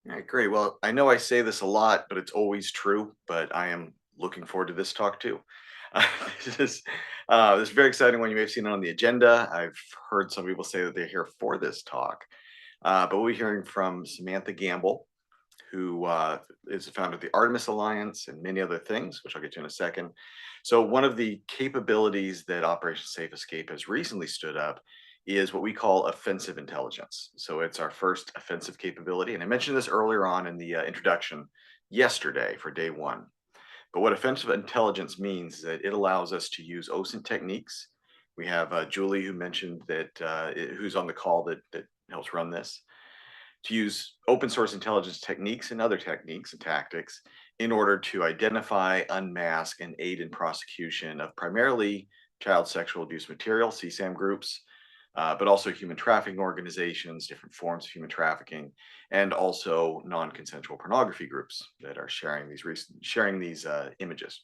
All right, great. Well, I know I say this a lot, but it's always true. But I am looking forward to this talk too. Uh, this is this is very exciting one. You may have seen it on the agenda. I've heard some people say that they're here for this talk, but we'll be hearing from Samantha Gamble, who is the founder of the Artemis Alliance and many other things, which I'll get to in a second. So, one of the capabilities that Operation Safe Escape has recently stood up is what we call offensive intelligence. So, it's our first offensive capability. And I mentioned this earlier on in the introduction yesterday for day one. But what offensive intelligence means is that it allows us to use OSINT techniques. We have Julie, who mentioned that, who's on the call that helps run this, to use open source intelligence techniques and other techniques and tactics in order to identify, unmask, and aid in prosecution of primarily child sexual abuse material, CSAM groups, but also human trafficking organizations, different forms of human trafficking, and also non-consensual pornography groups that are sharing these images.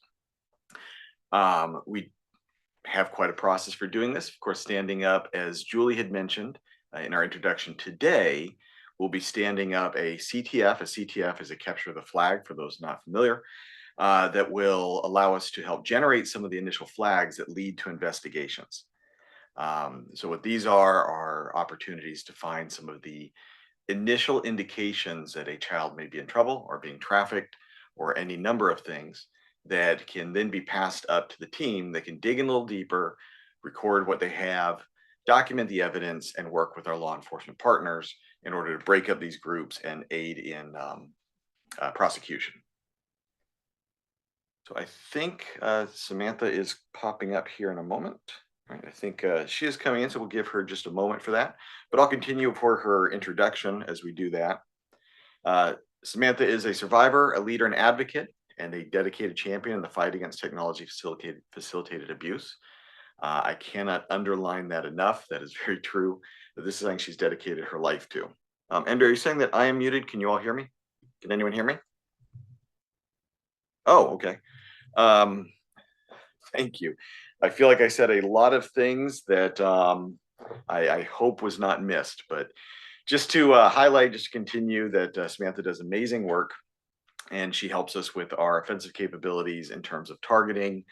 We have quite a process for doing this. Of course, standing up, as Julie had mentioned in our introduction today, we'll be standing up a CTF. A CTF is a capture the flag for those not familiar, that will allow us to help generate some of the initial flags that lead to investigations. So what these are opportunities to find some of the initial indications that a child may be in trouble or being trafficked or any number of things that can then be passed up to the team that can dig in a little deeper, record what they have, document the evidence, and work with our law enforcement partners in order to break up these groups and aid in prosecution. So I think Samantha is popping up here in a moment. Right, I think she is coming in, so we'll give her just a moment for that. But I'll continue for her introduction as we do that. Samantha is a survivor, a leader, and advocate, and a dedicated champion in the fight against technology facilitated abuse. I cannot underline that enough. That is very true. That this is something she's dedicated her life to. Ender, are you saying that I am muted? Can you all hear me? Can anyone hear me? Oh, okay. Thank you. I feel like I said a lot of things that I hope was not missed, but just to highlight, just to continue that Samantha does amazing work, and she helps us with our offensive capabilities in terms of targeting,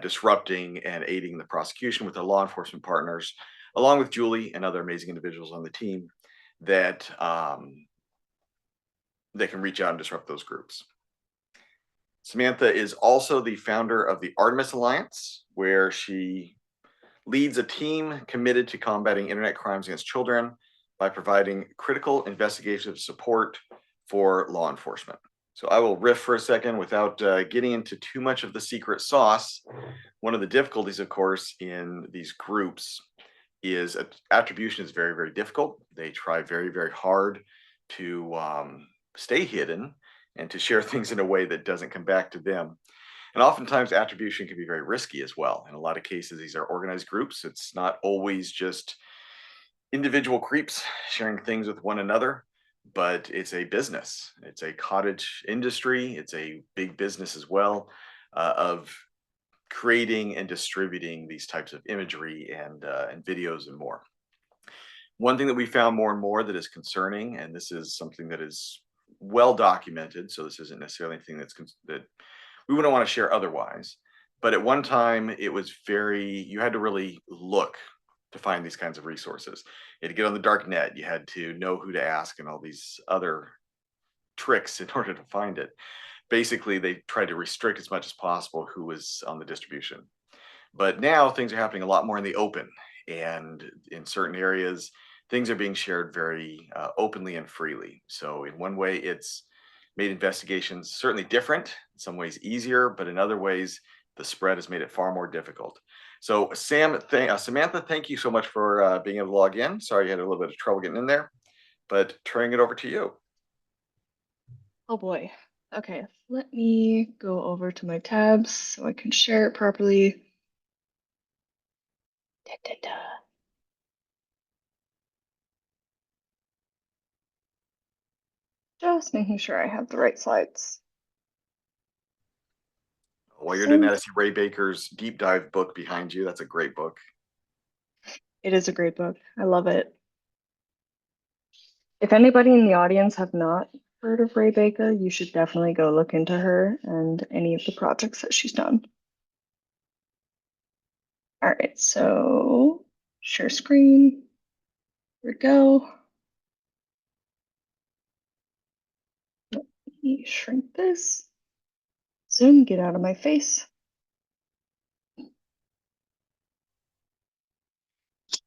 disrupting, and aiding the prosecution with our law enforcement partners, along with Julie and other amazing individuals on the team that that can reach out and disrupt those groups. Samantha is also the founder of the Artemis Alliance, where she leads a team committed to combating internet crimes against children by providing critical investigative support for law enforcement. So I will riff for a second without getting into too much of the secret sauce. One of the difficulties, of course, in these groups is attribution is very, very difficult. They try very, very hard to stay hidden and to share things in a way that doesn't come back to them. And oftentimes attribution can be very risky as well. In a lot of cases, these are organized groups. It's not always just individual creeps sharing things with one another, but it's a business. It's a cottage industry. It's a big business as well, of creating and distributing these types of imagery and videos and more. One thing that we found more and more that is concerning, and this is something that is well documented, so this isn't necessarily anything that we wouldn't want to share otherwise. But at one time, it was you had to really look to find these kinds of resources. You had to get on the dark net. You had to know who to ask and all these other tricks in order to find it. Basically, they tried to restrict as much as possible who was on the distribution. But now things are happening a lot more in the open. And in certain areas, things are being shared very openly and freely. So in one way, it's made investigations certainly different, in some ways easier, but in other ways, the spread has made it far more difficult. So Samantha, thank you so much for being able to log in. Sorry you had a little bit of trouble getting in there, but turning it over to you. Oh boy. Okay, let me go over to my tabs so I can share it properly. Da, da, da. Just making sure I have the right slides. While you're doing that, I see Ray Baker's deep dive book behind you. That's a great book. It is a great book. I love it. If anybody in the audience have not heard of Rebecca, you should definitely go look into her and any of the projects that she's done. All right, so share screen. Here we go. Let me shrink this. Zoom, get out of my face.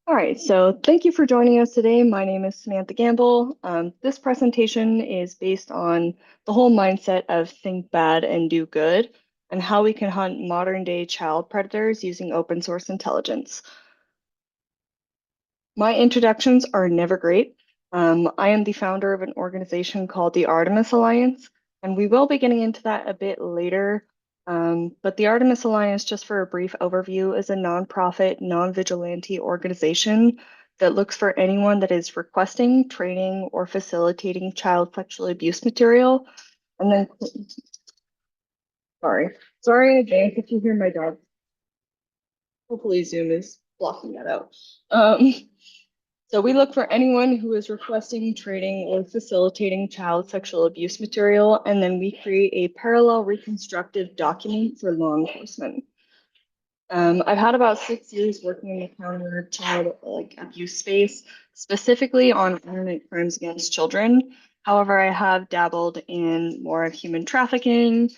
All right, so thank you for joining us today. My name is Samantha Gamble. This presentation is based on the whole mindset of think bad and do good, and how we can hunt modern day child predators using open source intelligence. My introductions are never great. I am the founder of an organization called the Artemis Alliance, and we will be getting into that a bit later. But the Artemis Alliance, just for a brief overview, is a nonprofit, non-vigilante organization that looks for anyone that is requesting, training, or facilitating child sexual abuse material. And then, sorry in advance if you hear my dog. Hopefully Zoom is blocking that out. So we look for anyone who is requesting, trading, or facilitating child sexual abuse material, and then we create a parallel reconstructive document for law enforcement. I've had about 6 years working in the counter child abuse space, specifically on internet crimes against children. However, I have dabbled in more of human trafficking,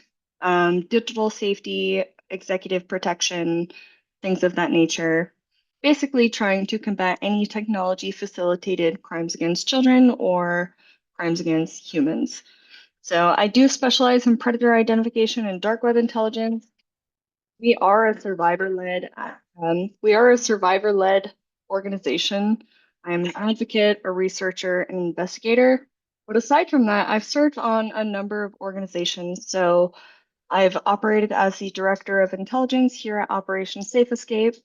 digital safety, executive protection, things of that nature. Basically, trying to combat any technology facilitated crimes against children or crimes against humans. So I do specialize in predator identification and dark web intelligence. We are a survivor-led organization. I'm an advocate, a researcher, and investigator. But aside from that, I've served on a number of organizations. So I've operated as the director of intelligence here at Operation Safe Escape,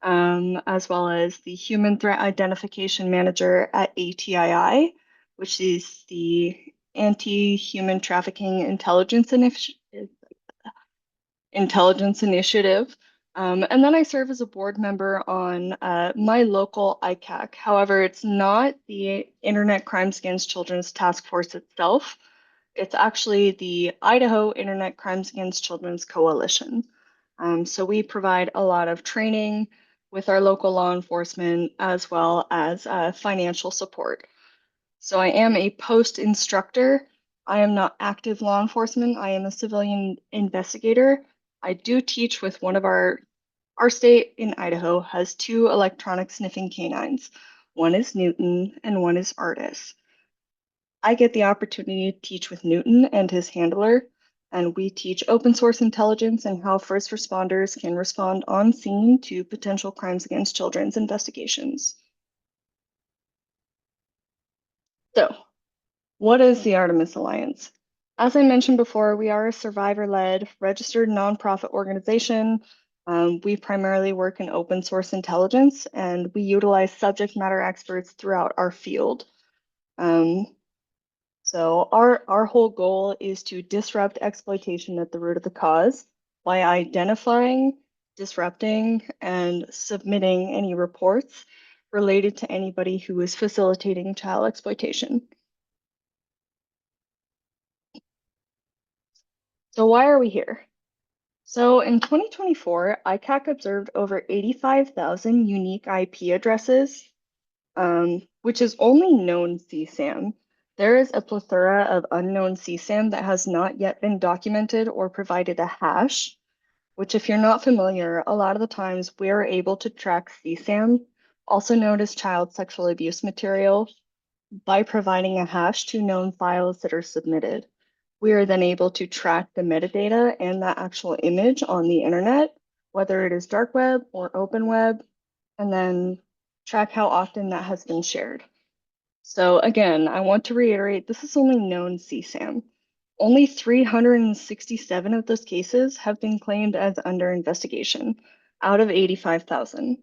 as well as the human threat identification manager at ATII, which is the Anti-Human Trafficking Intelligence Initiative. And then I serve as a board member on my local ICAC. However, it's not the Internet Crimes Against Children's Task Force itself. It's actually the Idaho Internet Crimes Against Children's Coalition. So we provide a lot of training with our local law enforcement as well as financial support. So I am a post instructor. I am not active law enforcement. I am a civilian investigator. I do teach with one of our state in Idaho has 2 electronic sniffing canines. One is Newton and one is Artis. I get the opportunity to teach with Newton and his handler, and we teach open source intelligence and how first responders can respond on scene to potential crimes against children's investigations. So, what is the Artemis Alliance? As I mentioned before, we are a survivor-led, registered nonprofit organization. We primarily work in open source intelligence, and we utilize subject matter experts throughout our field. So our whole goal is to disrupt exploitation at the root of the cause by identifying, disrupting, and submitting any reports related to anybody who is facilitating child exploitation. So why are we here? So in 2024, ICAC observed over 85,000 unique IP addresses, which is only known CSAM. There is a plethora of unknown CSAM that has not yet been documented or provided a hash, which if you're not familiar, a lot of the times we're able to track CSAM, also known as child sexual abuse material, by providing a hash to known files that are submitted. We are then able to track the metadata and that actual image on the internet, whether it is dark web or open web, and then track how often that has been shared. So again, I want to reiterate, this is only known CSAM. Only 367 of those cases have been claimed as under investigation out of 85,000.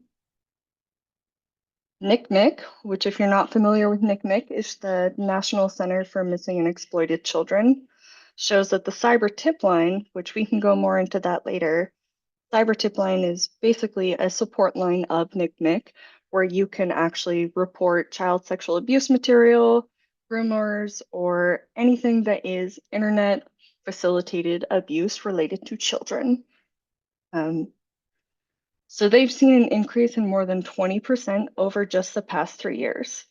NCMEC, which if you're not familiar with NCMEC, is the National Center for Missing and Exploited Children, shows that the cyber tip line, which we can go more into that later, cyber tip line is basically a support line of NCMEC where you can actually report child sexual abuse material, rumors, or anything that is internet facilitated abuse related to children. Um, so they've seen an increase in more than 20% over just the past 3 years.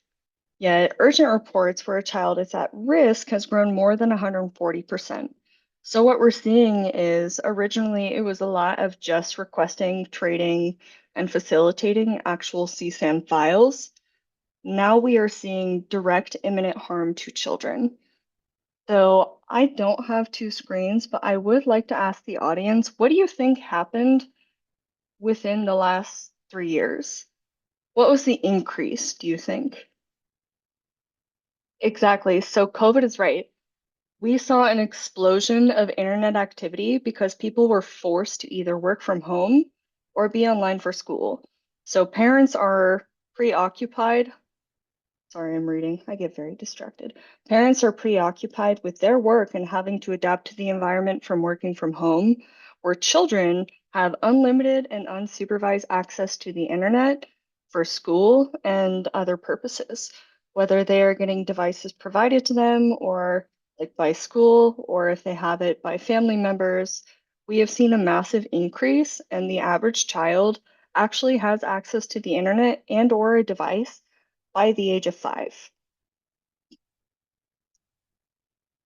Yet urgent reports where a child is at risk has grown more than 140%. So what we're seeing is originally it was a lot of just requesting, trading, and facilitating actual CSAM files. Now we are seeing direct imminent harm to children. So I don't have two screens, but I would like to ask the audience, what do you think happened within the last 3 years? What was the increase, do you think? Exactly. So COVID is right. We saw an explosion of internet activity because people were forced to either work from home or be online for school. So parents are preoccupied. Sorry, I'm reading. I get very distracted. Parents are preoccupied with their work and having to adapt to the environment from working from home, where children have unlimited and unsupervised access to the internet for school and other purposes, whether they are getting devices provided to them or like by school, or if they have it by family members. We have seen a massive increase, and the average child actually has access to the internet and or a device by the age of 5.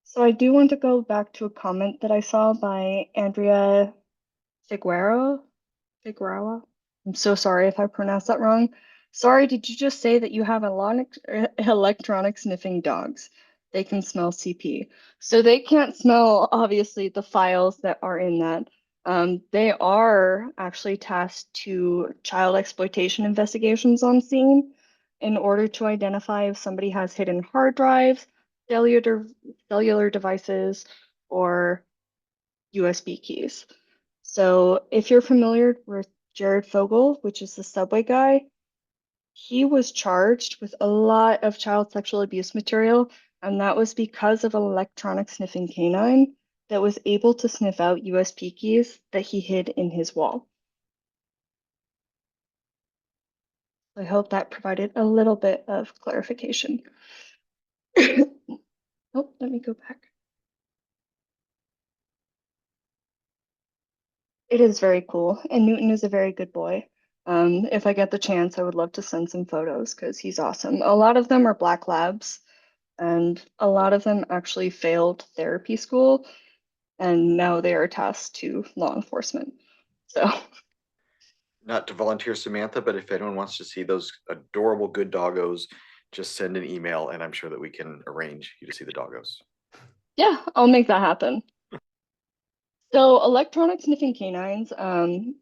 So I do want to go back to a comment that I saw by Andrea Figueroa. Figueroa. I'm so sorry if I pronounced that wrong. Sorry, did you just say that you have electronic sniffing dogs? They can smell CP. So they can't smell, obviously, the files that are in that. They are actually tasked to child exploitation investigations on scene in order to identify if somebody has hidden hard drives, cellular, cellular devices, or USB keys. So if you're familiar with Jared Fogle, which is the subway guy, he was charged with a lot of child sexual abuse material, and that was because of an electronic sniffing canine that was able to sniff out USB keys that he hid in his wall. I hope that provided a little bit of clarification. Oh, let me go back. It is very cool, and Newton is a very good boy. If I get the chance, I would love to send some photos because he's awesome. A lot of them are black labs, and a lot of them actually failed therapy school, and now they are tasked to law enforcement. So, Not to volunteer Samantha, but if anyone wants to see those adorable good doggos, just send an email and I'm sure that we can arrange you to see the doggos. yeah, I'll make that happen. So, electronic sniffing canines, and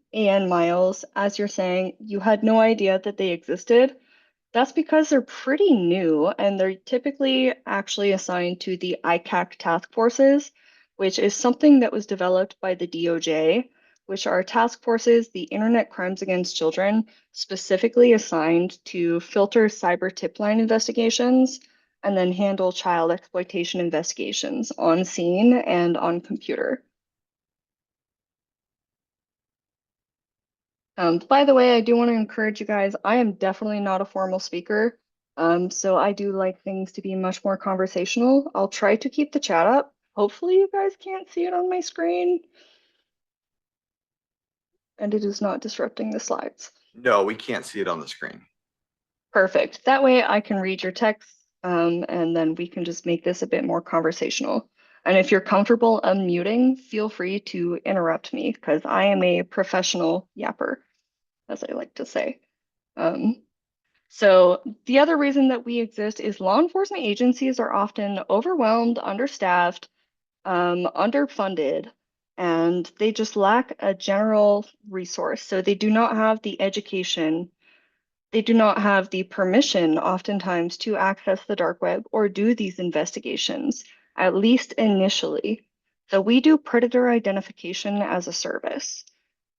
Miles, as you're saying, you had no idea that they existed. That's because they're pretty new and they're typically actually assigned to the ICAC task forces, which is something that was developed by the DOJ, which are task forces, the Internet Crimes Against Children, specifically assigned to filter cyber tip line investigations and then handle child exploitation investigations on scene and on computer. By the way, I do want to encourage you guys, I am definitely not a formal speaker. So I do like things to be much more conversational. I'll try to keep the chat up. Hopefully you guys can't see it on my screen and it is not disrupting the slides. No, we can't see it on the screen. Perfect. That way I can read your text, and then we can just make this a bit more conversational. And if you're comfortable unmuting, feel free to interrupt me because I am a professional yapper, as I like to say. Um, So the other reason that we exist is law enforcement agencies are often overwhelmed, understaffed, underfunded, and they just lack a general resource. So they do not have the education, they do not have the permission oftentimes to access the dark web or do these investigations, at least initially. So we do predator identification as a service.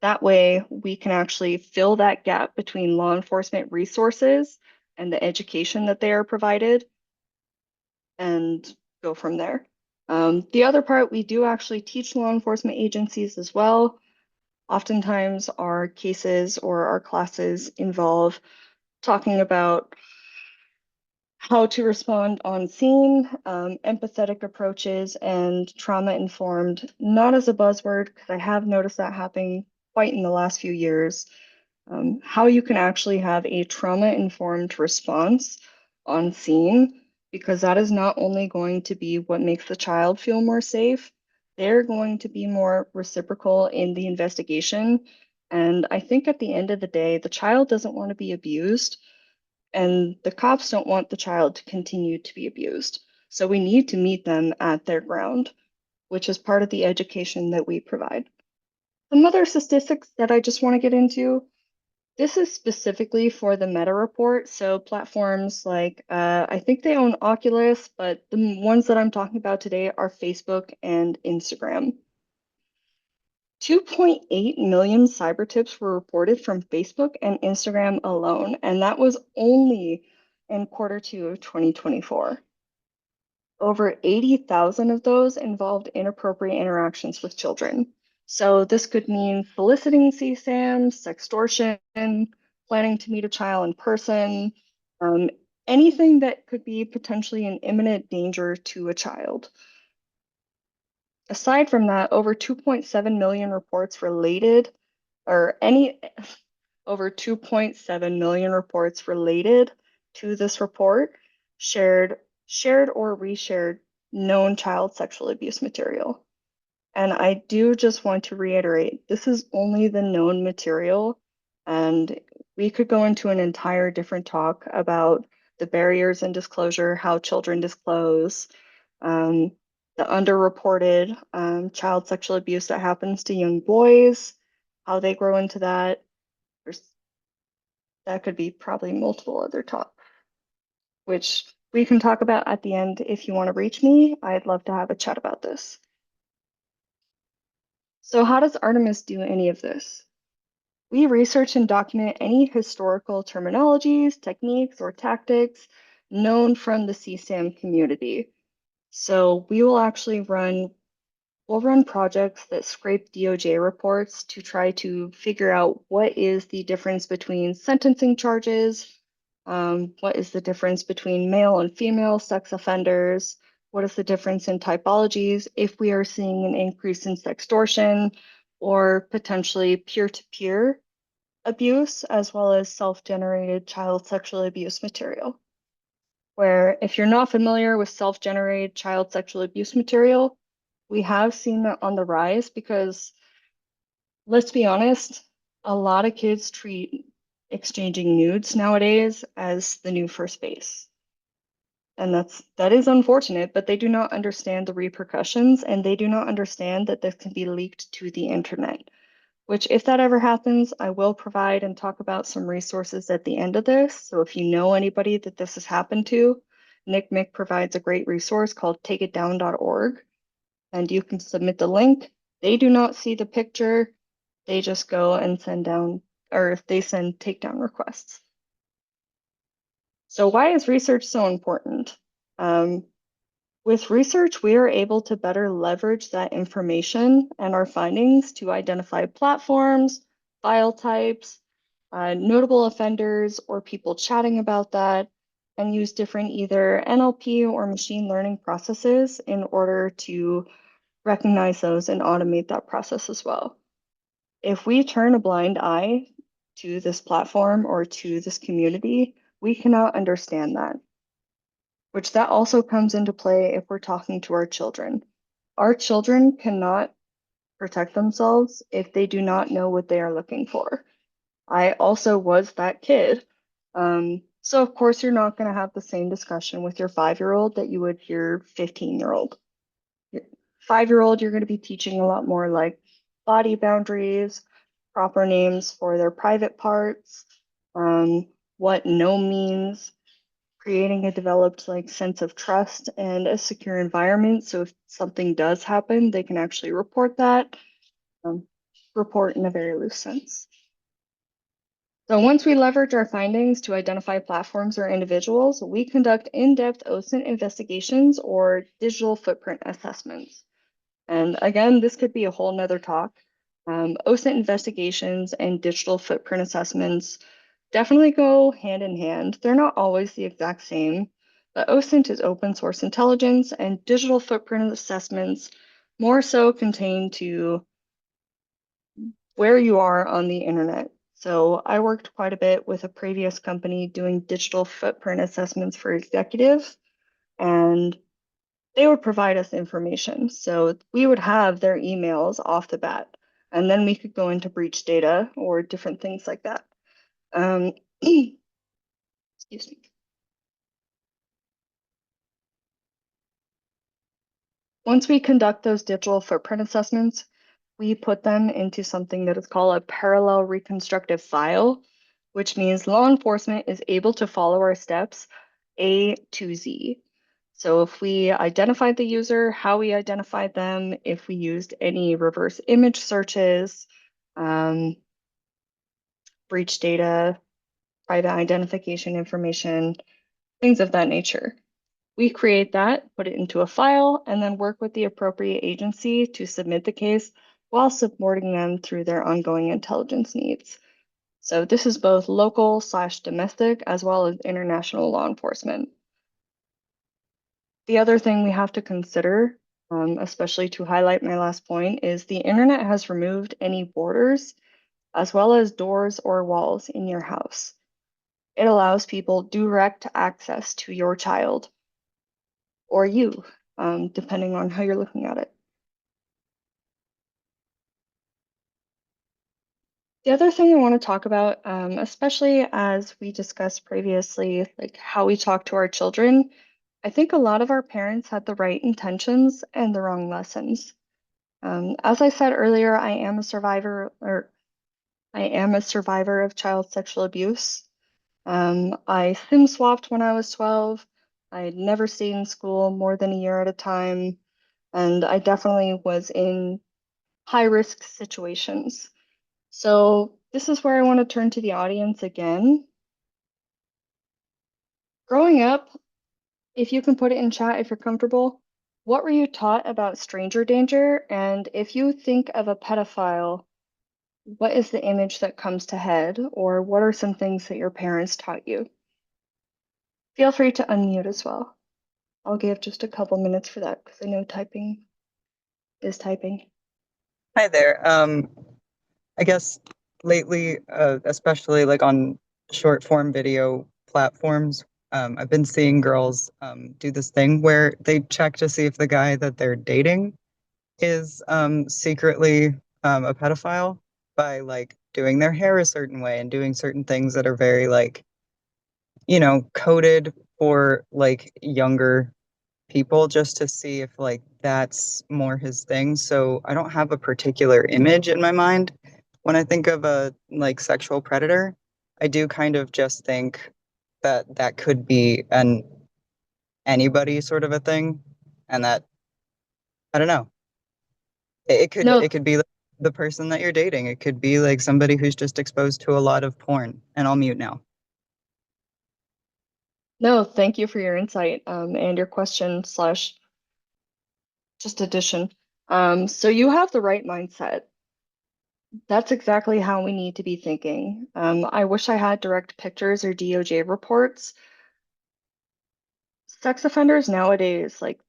That way, we can actually fill that gap between law enforcement resources and the education that they are provided and go from there. The other part, we do actually teach law enforcement agencies as well. Oftentimes, our cases or our classes involve talking about how to respond on scene, empathetic approaches, and trauma-informed, not as a buzzword, because I have noticed that happening quite in the last few years. How you can actually have a trauma-informed response on scene, because that is not only going to be what makes the child feel more safe, they're going to be more reciprocal in the investigation. And I think at the end of the day, the child doesn't want to be abused, and the cops don't want the child to continue to be abused. So we need to meet them at their ground, which is part of the education that we provide. Some other statistics that I just want to get into. This is specifically for the Meta report. So platforms like, I think they own Oculus, but the ones that I'm talking about today are Facebook and Instagram. 2.8 million cyber tips were reported from Facebook and Instagram alone, and that was only in Q2 of 2024. Over 80,000 of those involved inappropriate interactions with children. So this could mean soliciting CSAM, sextortion, planning to meet a child in person, um, anything that could be potentially an imminent danger to a child. Aside from that, over 2.7 million reports related, or any over 2.7 million reports related to this report shared or reshared known child sexual abuse material. And I do just want to reiterate, this is only the known material, and we could go into an entire different talk about the barriers in disclosure, how children disclose, the underreported child sexual abuse that happens to young boys, how they grow into that. That could be probably multiple other topics, which we can talk about at the end. If you want to reach me, I'd love to have a chat about this. So how does Artemis do any of this? We research and document any historical terminologies, techniques, or tactics known from the CSAM community. So we will actually we'll run projects that scrape DOJ reports to try to figure out what is the difference between sentencing charges, what is the difference between male and female sex offenders, what is the difference in typologies, if we are seeing an increase in sextortion or potentially peer-to-peer abuse, as well as self-generated child sexual abuse material. Where if you're not familiar with self-generated child sexual abuse material, we have seen that on the rise because, let's be honest, a lot of kids treat exchanging nudes nowadays as the new first base. And that is unfortunate, but they do not understand the repercussions, and they do not understand that this can be leaked to the internet. Which, if that ever happens, I will provide and talk about some resources at the end of this. So if you know anybody that this has happened to, Nick Mick provides a great resource called takeitdown.org, and you can submit the link. They do not see the picture. They just go and send takedown requests. So why is research so important? With research, we are able to better leverage that information and our findings to identify platforms, file types, notable offenders, or people chatting about that, and use different either NLP or machine learning processes in order to recognize those and automate that process as well. If we turn a blind eye to this platform or to this community, we cannot understand that. Which that also comes into play if we're talking to our children. Our children cannot protect themselves if they do not know what they are looking for. I also was that kid. So of course you're not going to have the same discussion with your 5-year-old that you would your 15-year-old. Your 5-year-old, you're going to be teaching a lot more like body boundaries, proper names for their private parts, what no means, creating a developed like sense of trust and a secure environment. So if something does happen, they can actually report that, report in a very loose sense. So once we leverage our findings to identify platforms or individuals, we conduct in-depth OSINT investigations or digital footprint assessments. And again, this could be a whole nother talk. OSINT investigations and digital footprint assessments definitely go hand in hand. They're not always the exact same, But OSINT is open source intelligence, and digital footprint assessments more so contain to where you are on the internet. So I worked quite a bit with a previous company doing digital footprint assessments for executives, and they would provide us information. So we would have their emails off the bat, and then we could go into breach data or different things like that. Excuse me. Once we conduct those digital footprint assessments, we put them into something that is called a parallel reconstructive file, which means law enforcement is able to follow our steps A to Z. So if we identified the user, how we identified them, if we used any reverse image searches, breach data, private identification information, things of that nature. We create that, put it into a file, and then work with the appropriate agency to submit the case while supporting them through their ongoing intelligence needs. So this is both local/domestic as well as international law enforcement. The other thing we have to consider, especially to highlight my last point, is the internet has removed any borders as well as doors or walls in your house. It allows people direct access to your child or you, depending on how you're looking at it. The other thing I want to talk about, especially as we discussed previously, like how we talk to our children, I think a lot of our parents had the right intentions and the wrong lessons. As I said earlier, I am a survivor of child sexual abuse. I SIM swapped when I was 12. I had never stayed in school more than a year at a time, and I definitely was in high risk situations. So this is where I want to turn to the audience again. Growing up, if you can put it in chat if you're comfortable, what were you taught about stranger danger? And if you think of a pedophile, what is the image that comes to head? Or what are some things that your parents taught you? Feel free to unmute as well. I'll give just a couple minutes for that because I know typing is typing. Hi there. I guess lately, especially like on short form video platforms, I've been seeing girls do this thing where they check to see if the guy that they're dating is secretly a pedophile by like doing their hair a certain way and doing certain things that are very like, coded for like younger people just to see if like that's more his thing. So I don't have a particular image in my mind when I think of a like sexual predator. I do kind of just think that that could be an anybody sort of a thing, and that I don't know. It could No, it could be like the person that you're dating. It could be like somebody who's just exposed to a lot of porn. And I'll mute now. no, thank you for your insight and your question slash just addition. So you have the right mindset. That's exactly how we need to be thinking. I wish I had direct pictures or DOJ reports. Sex offenders nowadays, like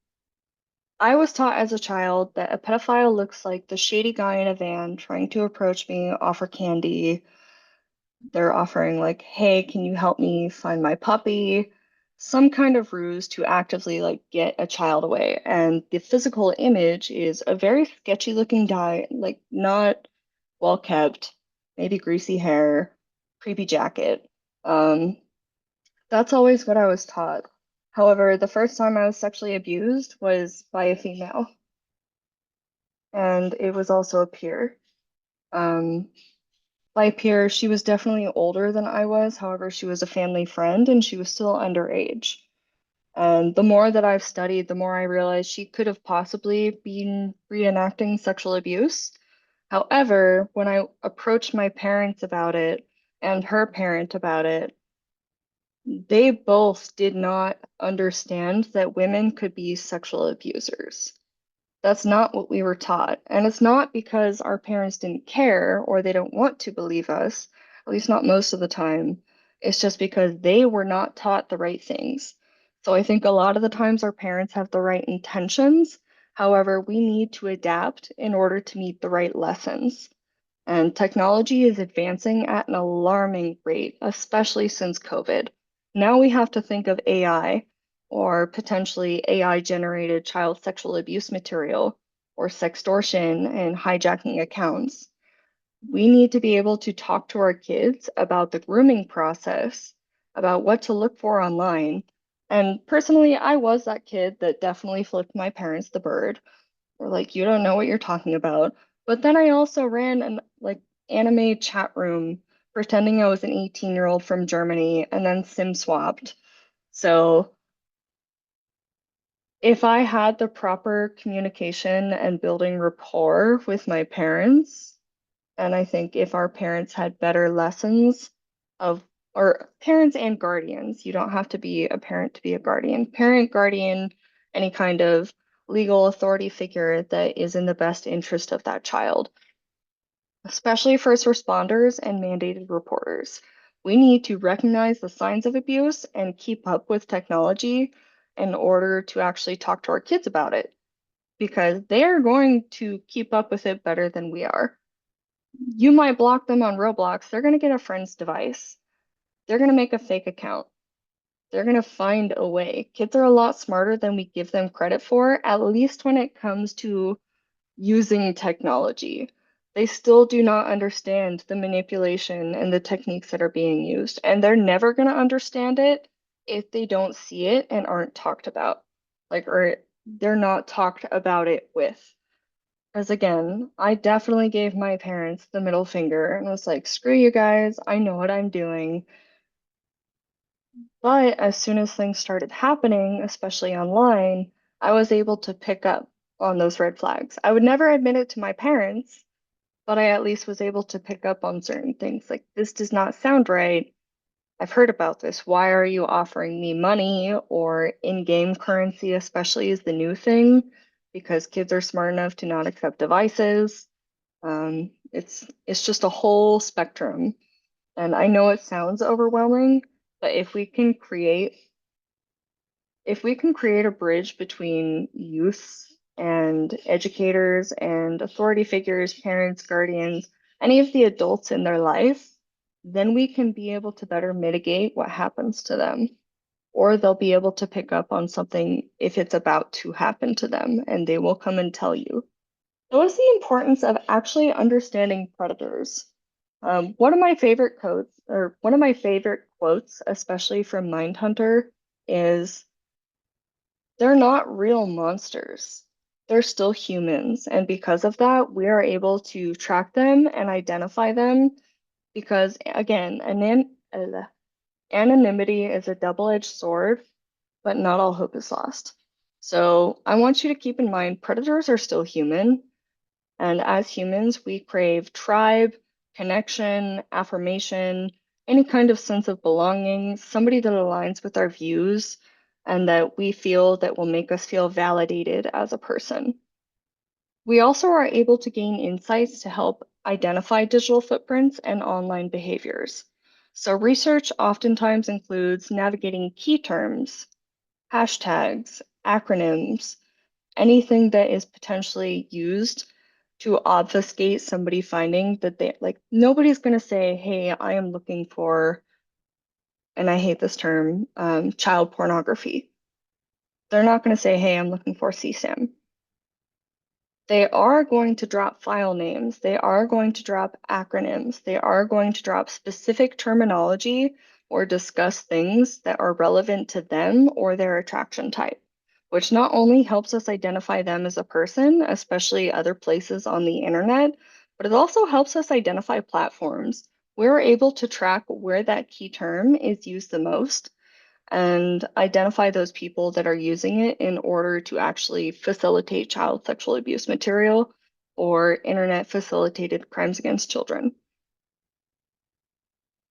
I was taught as a child that a pedophile looks like the shady guy in a van trying to approach me, offer candy. They're offering like, "Hey, can you help me find my puppy?" Some kind of ruse to actively like get a child away. And the physical image is a very sketchy looking guy, like not well kept, maybe greasy hair, creepy jacket. That's always what I was taught. However, the first time I was sexually abused was by a female, and it was also a peer. Um, by peer, she was definitely older than I was. However, she was a family friend and she was still underage. And the more that I've studied, the more I realized she could have possibly been reenacting sexual abuse. However, when I approached my parents about it and her parent about it, they both did not understand that women could be sexual abusers. That's not what we were taught. And it's not because our parents didn't care or they don't want to believe us, at least not most of the time. It's just because they were not taught the right things. So I think a lot of the times our parents have the right intentions. However, we need to adapt in order to meet the right lessons. And technology is advancing at an alarming rate, especially since COVID. Now we have to think of AI or potentially AI generated child sexual abuse material or sextortion and hijacking accounts. We need to be able to talk to our kids about the grooming process, about what to look for online. And personally, I was that kid that definitely flipped my parents the bird, or like, you don't know what you're talking about. But then I also ran an like anime chat room pretending I was an 18-year-old from Germany and then sim swapped. So if I had the proper communication and building rapport with my parents, and I think if our parents had better lessons of, or parents and guardians, you don't have to be a parent to be a guardian. Parent, guardian, any kind of legal authority figure that is in the best interest of that child, especially first responders and mandated reporters. We need to recognize the signs of abuse and keep up with technology in order to actually talk to our kids about it because they are going to keep up with it better than we are. You might block them on Roblox. They're going to get a friend's device. They're going to make a fake account. They're going to find a way. Kids are a lot smarter than we give them credit for, at least when it comes to using technology. They still do not understand the manipulation and the techniques that are being used, and they're never going to understand it if they don't see it and aren't talked about. Or they're not talked about it with. Because again, I definitely gave my parents the middle finger and was like, screw you guys, I know what I'm doing. But as soon as things started happening, especially online, I was able to pick up on those red flags. I would never admit it to my parents, but I at least was able to pick up on certain things like, this does not sound right. I've heard about this. Why are you offering me money or in-game currency, especially is the new thing because kids are smart enough to not accept devices. It's just a whole spectrum. And I know it sounds overwhelming, but if we can create a bridge between youth and educators and authority figures, parents, guardians, any of the adults in their life, then we can be able to better mitigate what happens to them. Or they'll be able to pick up on something if it's about to happen to them, and they will come and tell you. So what's the importance of actually understanding predators? One of my favorite quotes, especially from Mindhunter, is they're not real monsters. They're still humans. And because of that, we are able to track them and identify them because, again, anonymity is a double-edged sword, but not all hope is lost. So I want you to keep in mind predators are still human. And as humans, we crave tribe, connection, affirmation, any kind of sense of belonging, somebody that aligns with our views and that we feel that will make us feel validated as a person. We also are able to gain insights to help identify digital footprints and online behaviors. So research oftentimes includes navigating key terms, hashtags, acronyms, anything that is potentially used to obfuscate somebody finding that they like nobody's going to say, hey, I am looking for, and I hate this term, child pornography. They're not going to say, hey, I'm looking for CSAM. They are going to drop file names. They are going to drop acronyms. They are going to drop specific terminology or discuss things that are relevant to them or their attraction type, which not only helps us identify them as a person, especially other places on the internet, but it also helps us identify platforms. We're able to track where that key term is used the most and identify those people that are using it in order to actually facilitate child sexual abuse material or internet facilitated crimes against children.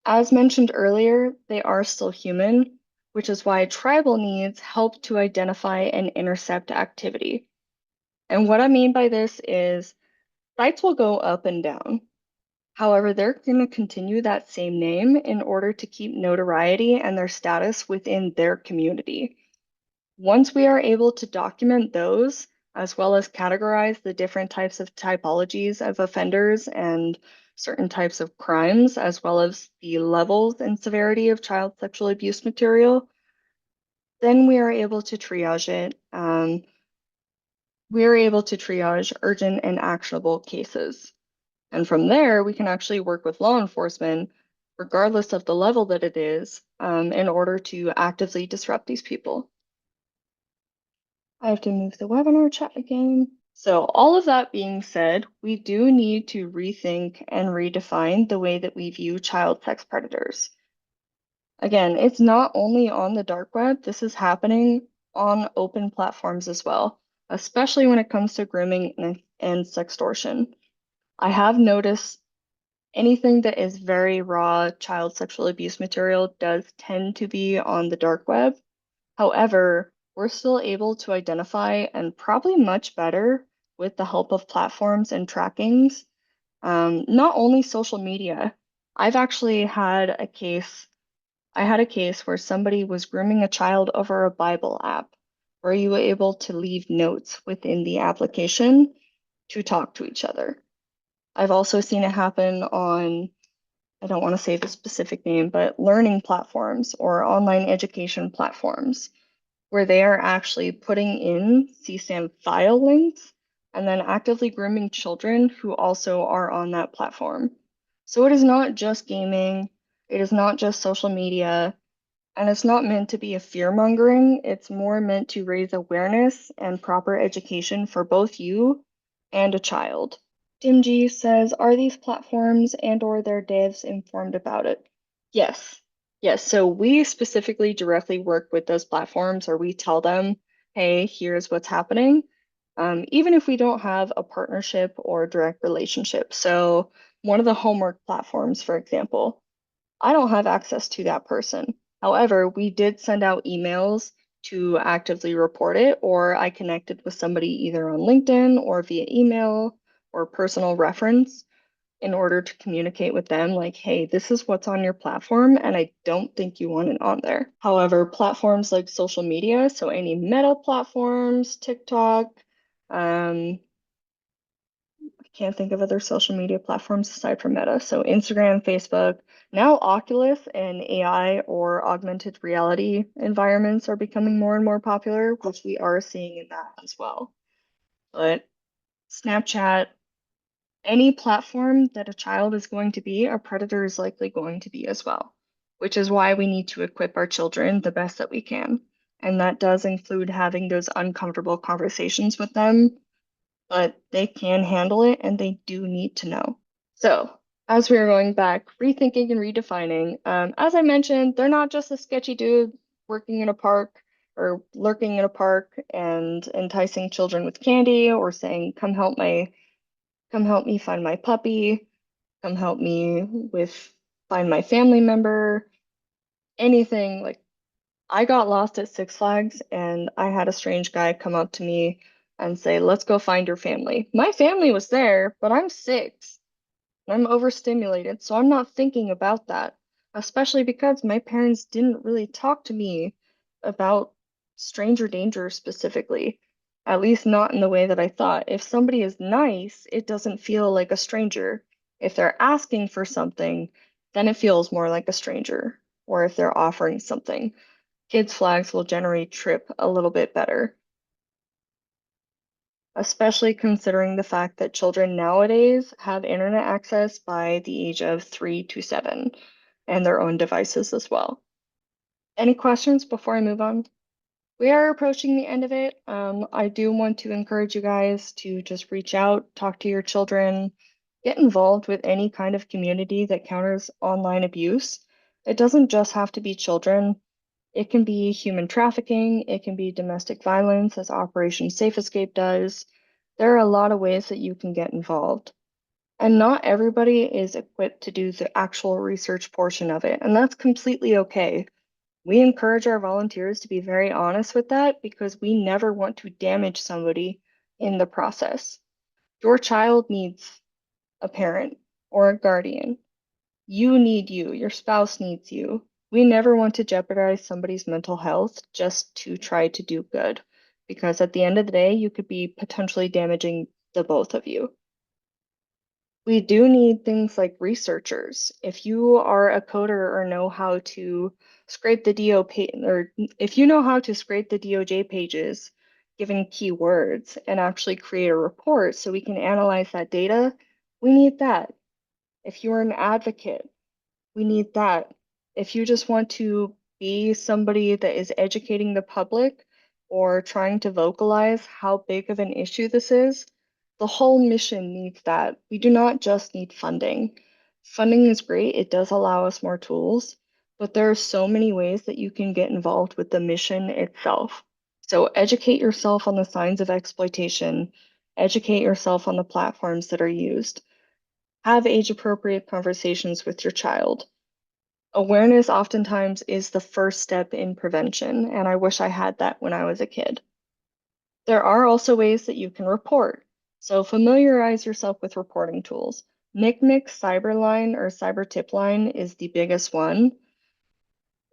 As mentioned earlier, they are still human, which is why tribal needs help to identify and intercept activity. And what I mean by this is sites will go up and down. However, they're going to continue that same name in order to keep notoriety and their status within their community. Once we are able to document those, as well as categorize the different types of typologies of offenders and certain types of crimes, as well as the levels and severity of child sexual abuse material, then we are able to triage it. We are able to triage urgent and actionable cases. And from there, we can actually work with law enforcement, regardless of the level that it is, in order to actively disrupt these people. I have to move the webinar chat again. So all of that being said, we do need to rethink and redefine the way that we view child sex predators. Again, it's not only on the dark web, this is happening on open platforms as well, especially when it comes to grooming and sextortion. I have noticed anything that is very raw child sexual abuse material does tend to be on the dark web. However, we're still able to identify, and probably much better with the help of platforms and trackings, not only social media. I've actually had a case. I had a case where somebody was grooming a child over a Bible app, where you were able to leave notes within the application to talk to each other. I've also seen it happen on, I don't want to say the specific name, but learning platforms or online education platforms, where they are actually putting in CSAM file links and then actively grooming children who also are on that platform. So it is not just gaming, it is not just social media, and it's not meant to be a fear-mongering. It's more meant to raise awareness and proper education for both you and a child. Dimji says, are these platforms and or their devs informed about it? Yes. Yes. So we specifically directly work with those platforms, or we tell them, hey, here's what's happening. Even if we don't have a partnership or direct relationship. So one of the homework platforms, for example, I don't have access to that person. However, we did send out emails to actively report it, or I connected with somebody either on LinkedIn or via email or personal reference in order to communicate with them like, hey, this is what's on your platform, and I don't think you want it on there. However, platforms like social media, so any Meta platforms, TikTok, I can't think of other social media platforms aside from Meta. So Instagram, Facebook, now Oculus and AI or augmented reality environments are becoming more and more popular, which we are seeing in that as well. But Snapchat, any platform that a child is going to be, a predator is likely going to be as well, which is why we need to equip our children the best that we can. And that does include having those uncomfortable conversations with them, but they can handle it and they do need to know. So, as we are going back, rethinking and redefining, as I mentioned, they're not just a sketchy dude working in a park or lurking in a park and enticing children with candy or saying, come help me find my puppy, come help me with find my family member, anything like I got lost at Six Flags and I had a strange guy come up to me and say, let's go find your family. My family was there, but I'm 6 and I'm overstimulated, so I'm not thinking about that, especially because my parents didn't really talk to me about stranger danger specifically, at least not in the way that I thought. If somebody is nice, it doesn't feel like a stranger. If they're asking for something, then it feels more like a stranger, or if they're offering something. Kids' flags will generate trip a little bit better, especially considering the fact that children nowadays have internet access by the age of 3 to 7 and their own devices as well. Any questions before I move on? We are approaching the end of it. I do want to encourage you guys to just reach out, talk to your children, get involved with any kind of community that counters online abuse. It doesn't just have to be children. It can be human trafficking, it can be domestic violence, as Operation Safe Escape does. There are a lot of ways that you can get involved. And not everybody is equipped to do the actual research portion of it, and that's completely okay. We encourage our volunteers to be very honest with that because we never want to damage somebody in the process. Your child needs a parent or a guardian. You need you, your spouse needs you. We never want to jeopardize somebody's mental health just to try to do good, because at the end of the day, you could be potentially damaging the both of you. We do need things like researchers. If you are a coder or know how to scrape the DO page, or if you know how to scrape the DOJ pages, given keywords, and actually create a report so we can analyze that data, we need that. If you're an advocate, we need that. If you just want to be somebody that is educating the public or trying to vocalize how big of an issue this is, the whole mission needs that. We do not just need funding. Funding is great, it does allow us more tools, but there are so many ways that you can get involved with the mission itself. So educate yourself on the signs of exploitation, educate yourself on the platforms that are used. Have age-appropriate conversations with your child. Awareness oftentimes is the first step in prevention, and I wish I had that when I was a kid. There are also ways that you can report. So familiarize yourself with reporting tools. NCMEC Cyberline or Cyber Tip Line is the biggest one.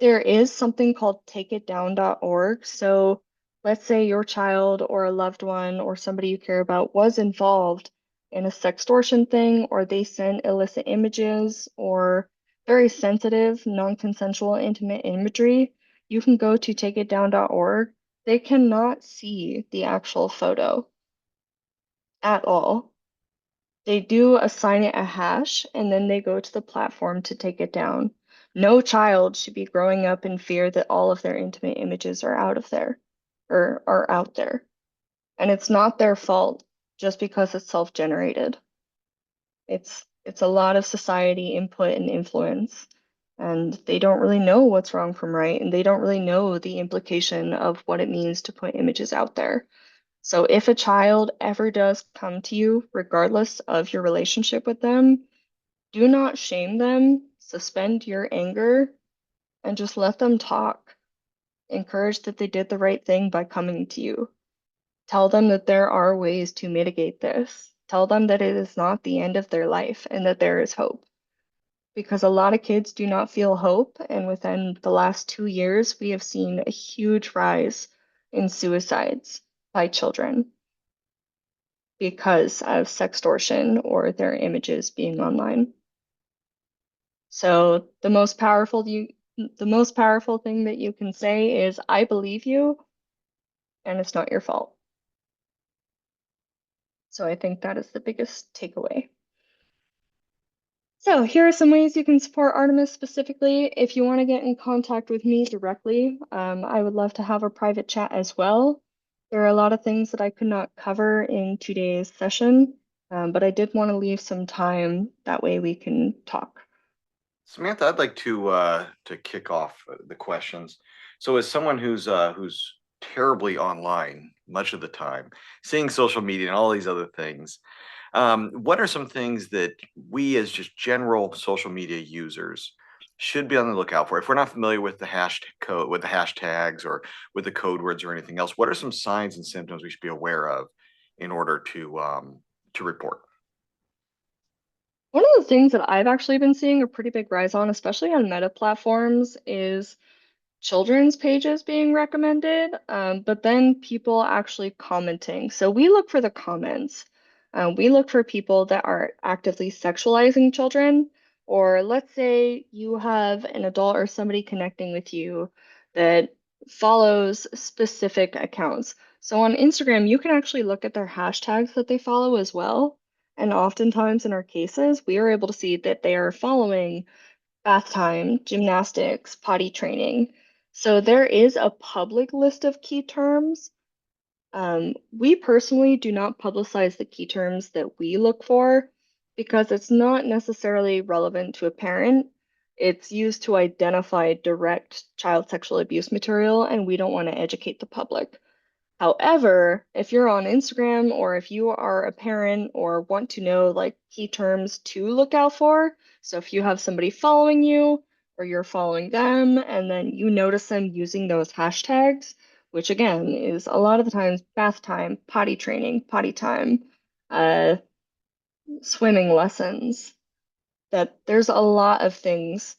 There is something called takeitdown.org. So let's say your child or a loved one or somebody you care about was involved in a sextortion thing, or they sent illicit images or very sensitive, non-consensual, intimate imagery. You can go to takeitdown.org. They cannot see the actual photo at all. They do assign it a hash and then they go to the platform to take it down. No child should be growing up in fear that all of their intimate images are out of there or are out there. And it's not their fault just because it's self-generated. It's a lot of society input and influence, and they don't really know what's wrong from right, and they don't really know the implication of what it means to put images out there. So if a child ever does come to you, regardless of your relationship with them, do not shame them, suspend your anger, and just let them talk. Encourage that they did the right thing by coming to you. Tell them that there are ways to mitigate this. Tell them that it is not the end of their life and that there is hope. Because a lot of kids do not feel hope, and within the last 2 years, we have seen a huge rise in suicides by children because of sextortion or their images being online. So the most powerful thing that you can say is, I believe you, and it's not your fault. So I think that is the biggest takeaway. So here are some ways you can support Artemis specifically. If you want to get in contact with me directly, I would love to have a private chat as well. There are a lot of things that I could not cover in today's session, but I did want to leave some time, that way we can talk. Samantha, I'd like to kick off the questions. So, as someone who's terribly online much of the time, seeing social media and all these other things, what are some things that we as just general social media users should be on the lookout for? If we're not familiar with the with the hashtags or with the code words or anything else, what are some signs and symptoms we should be aware of in order to report? One of the things that I've actually been seeing a pretty big rise on, especially on meta platforms, is children's pages being recommended, but then people actually commenting. So we look for the comments. We look for people that are actively sexualizing children, or let's say you have an adult or somebody connecting with you that follows specific accounts. So on Instagram, you can actually look at their hashtags that they follow as well. And oftentimes in our cases, we are able to see that they are following bath time, gymnastics, potty training. So there is a public list of key terms. We personally do not publicize the key terms that we look for because it's not necessarily relevant to a parent. It's used to identify direct child sexual abuse material, and we don't want to educate the public. However, if you're on Instagram or if you are a parent or want to know like key terms to look out for, so if you have somebody following you or you're following them and then you notice them using those hashtags, which again is a lot of the times bath time, potty training, potty time, uh, swimming lessons, that there's a lot of things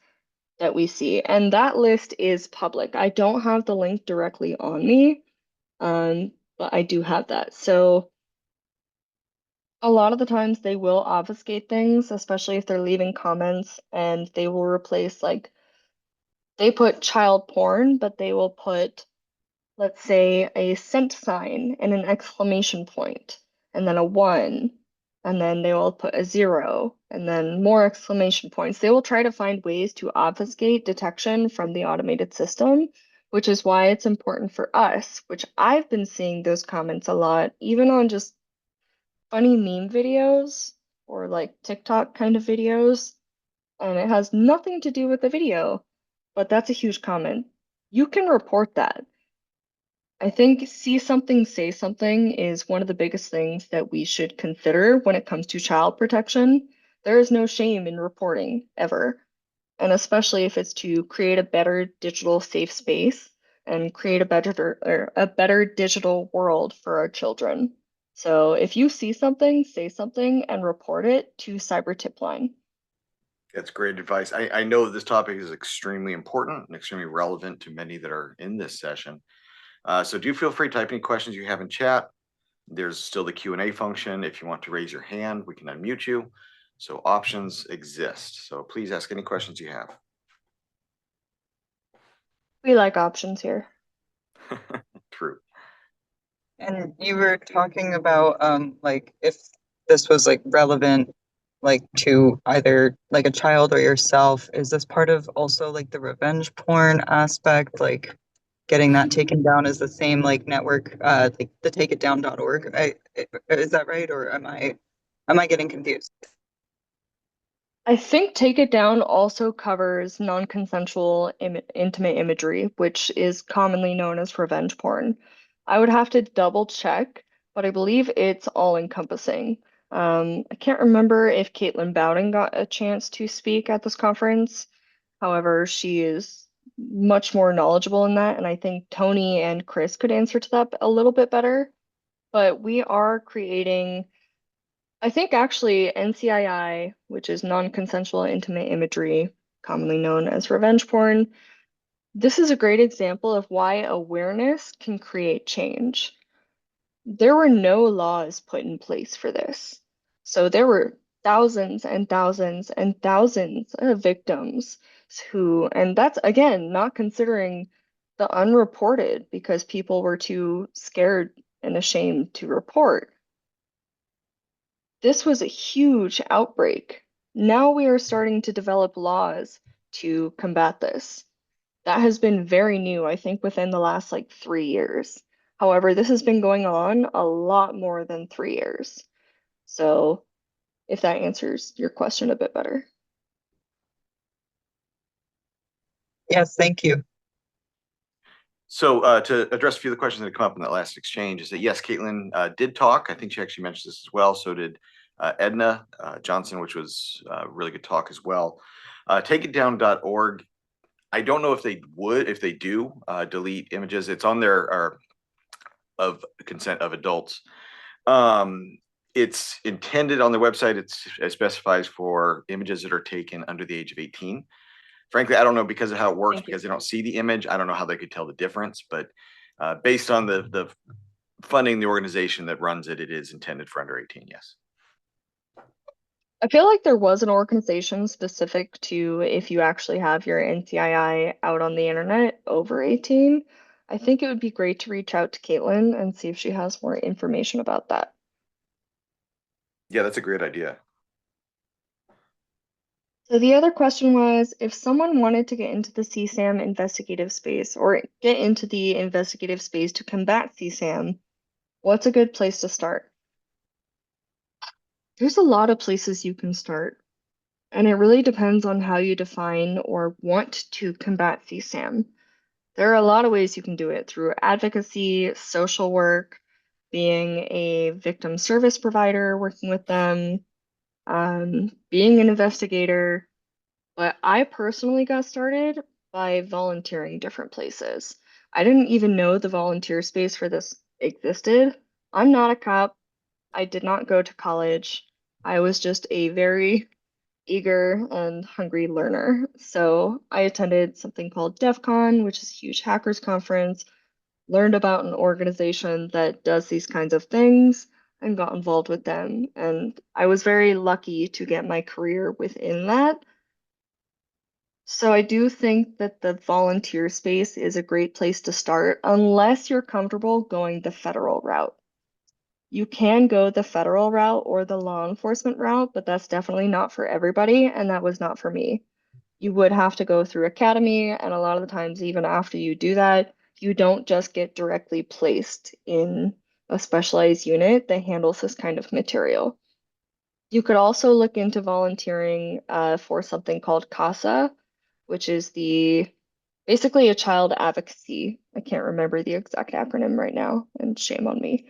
that we see. And that list is public. I don't have the link directly on me, but I do have that. So a lot of the times they will obfuscate things, especially if they're leaving comments, and they will replace, like, they put child porn, but they will put, let's say, a cent sign and an exclamation point, and then a one, and then they will put a zero, and then more exclamation points. They will try to find ways to obfuscate detection from the automated system, which is why it's important for us, which I've been seeing those comments a lot, even on just funny meme videos or like TikTok kind of videos, and it has nothing to do with the video, but that's a huge comment. You can report that. I think see something, say something is one of the biggest things that we should consider when it comes to child protection. There is no shame in reporting ever, and especially if it's to create a better digital safe space and create a better digital world for our children. So if you see something, say something and report it to Cyber Tip Line. That's great advice. I know this topic is extremely important and extremely relevant to many that are in this session. So do feel free to type any questions you have in chat. There's still the Q&A function. If you want to raise your hand, we can unmute you. So options exist. So please ask any questions you have. We like options here. True. And you were talking about like if this was like relevant like to either like a child or yourself, is this part of also like the revenge porn aspect, like getting that taken down is the same like network like the takeitdown.org. Is that right, or am I getting confused? I think Take It Down also covers non-consensual intimate imagery, which is commonly known as revenge porn. I would have to double check, but I believe it's all encompassing. I can't remember if Caitlin Bowden got a chance to speak at this conference. However, she is much more knowledgeable in that, and I think Tony and Chris could answer to that a little bit better. But we are creating, I think actually NCII, which is non-consensual intimate imagery, commonly known as revenge porn, this is a great example of why awareness can create change. There were no laws put in place for this. So there were thousands and thousands and thousands of victims who, and that's again, not considering the unreported because people were too scared and ashamed to report. This was a huge outbreak. Now we are starting to develop laws to combat this. That has been very new, I think, within the last like 3 years. However, this has been going on a lot more than 3 years. So, if that answers your question a bit better. Yes, thank you. So to address a few of the questions that come up in that last exchange is that yes, Caitlin did talk. I think she actually mentioned this as well. So did Edna Johnson, which was a really good talk as well. Takeitdown.org. I don't know if they would, if they do delete images. It's on there of consent of adults. It's intended on the website. It specifies for images that are taken under the age of 18. Frankly, I don't know because of how it works, because they don't see the image. I don't know how they could tell the difference, but based on the funding, the organization that runs it, it is intended for under 18, yes. I feel like there was an organization specific to if you actually have your NCII out on the internet over 18. I think it would be great to reach out to Caitlin and see if she has more information about that. Yeah, that's a great idea. So the other question was, if someone wanted to get into the CSAM investigative space or get into the investigative space to combat CSAM, what's a good place to start? There's a lot of places you can start, and it really depends on how you define or want to combat CSAM. There are a lot of ways you can do it through advocacy, social work, being a victim service provider, working with them, being an investigator. But I personally got started by volunteering different places. I didn't even know the volunteer space for this existed. I'm not a cop. I did not go to college. I was just a very eager and hungry learner. So I attended something called DEF CON, which is a huge hackers conference, learned about an organization that does these kinds of things and got involved with them. And I was very lucky to get my career within that. So I do think that the volunteer space is a great place to start, unless you're comfortable going the federal route. You can go the federal route or the law enforcement route, but that's definitely not for everybody, and that was not for me. You would have to go through academy, and a lot of the times, even after you do that, you don't just get directly placed in a specialized unit that handles this kind of material. You could also look into volunteering for something called CASA, which is the basically a child advocacy. I can't remember the exact acronym right now, and shame on me.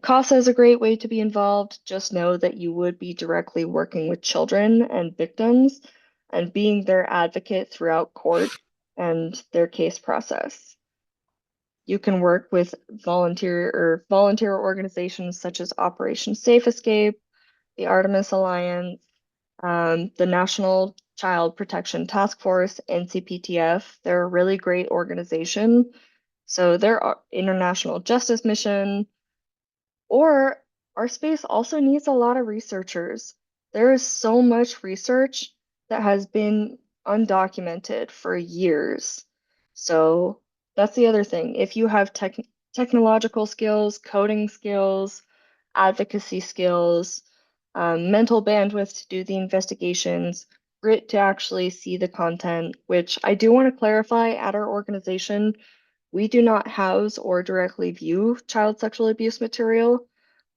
CASA is a great way to be involved. Just know that you would be directly working with children and victims and being their advocate throughout court and their case process. You can work with volunteer organizations such as Operation Safe Escape, the Artemis Alliance, the National Child Protection Task Force, NCPTF. They're a really great organization. So their international justice mission, or our space also needs a lot of researchers. There is so much research that has been undocumented for years. So that's the other thing. If you have technological skills, coding skills, advocacy skills, mental bandwidth to do the investigations, grit to actually see the content, which I do want to clarify at our organization, we do not house or directly view child sexual abuse material.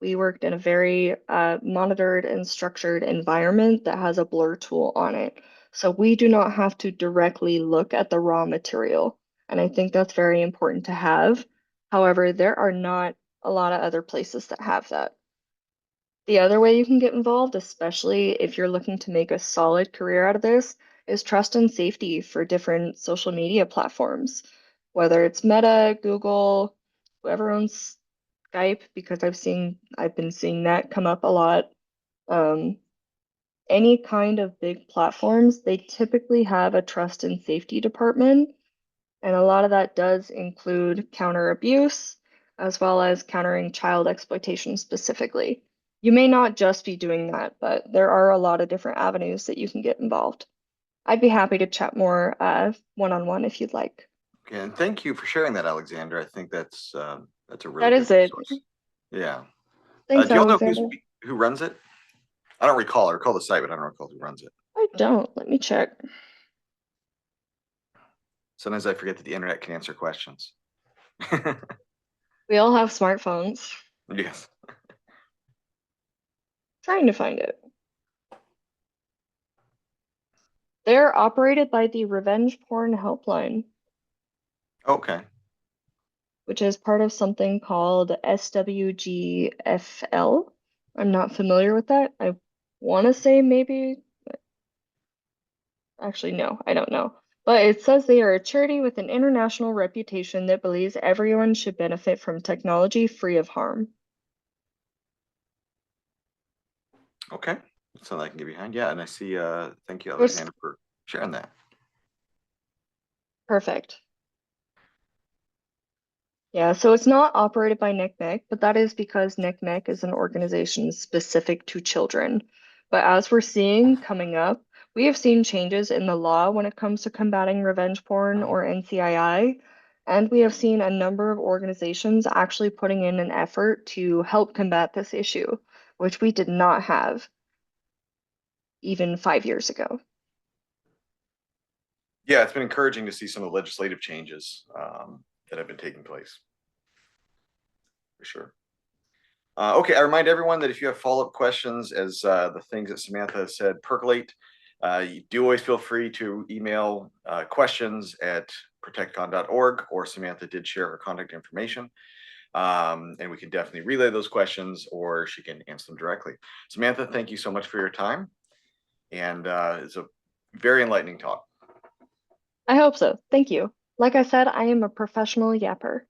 We worked in a very monitored and structured environment that has a blur tool on it. So we do not have to directly look at the raw material. And I think that's very important to have. However, there are not a lot of other places that have that. The other way you can get involved, especially if you're looking to make a solid career out of this, is trust and safety for different social media platforms, whether it's Meta, Google, whoever owns Skype, because I've been seeing that come up a lot. Um, any kind of big platforms, they typically have a trust and safety department, and a lot of that does include counter abuse, as well as countering child exploitation specifically. You may not just be doing that, but there are a lot of different avenues that you can get involved. I'd be happy to chat more one-on-one if you'd like. Okay, and thank you for sharing that, Alexander. I think that's a really That good is it. resource. Yeah. Thanks, Do y'all know Alexander. who runs it? I don't recall. I recall the site, but I don't recall who runs it. I don't. Let me check. Sometimes I forget that the internet can answer questions. We all have smartphones. Yes. Trying to find it. They're operated by the Revenge Porn Helpline, Okay. which is part of something called SWGFL. I'm not familiar with that. I want to say maybe, actually, no, I don't know. But it says they are a charity with an international reputation that believes everyone should benefit from technology free of harm. Okay. That's something I can get behind. Yeah, and I see thank you, There's- Alexander, for sharing that. Perfect. Yeah, so it's not operated by NCMEC, but that is because NCMEC is an organization specific to children. But as we're seeing coming up, we have seen changes in the law when it comes to combating revenge porn or NCII, and we have seen a number of organizations actually putting in an effort to help combat this issue, which we did not have even 5 years ago. Yeah, it's been encouraging to see some of the legislative changes that have been taking place. For sure. Okay, I remind everyone that if you have follow-up questions as the things that Samantha said percolate, you do always feel free to email questions at protectcon.org, or Samantha did share her contact information. And we can definitely relay those questions, or she can answer them directly. Samantha, thank you so much for your time. And it's a very enlightening talk. I hope so. Thank you. Like I said, I am a professional yapper.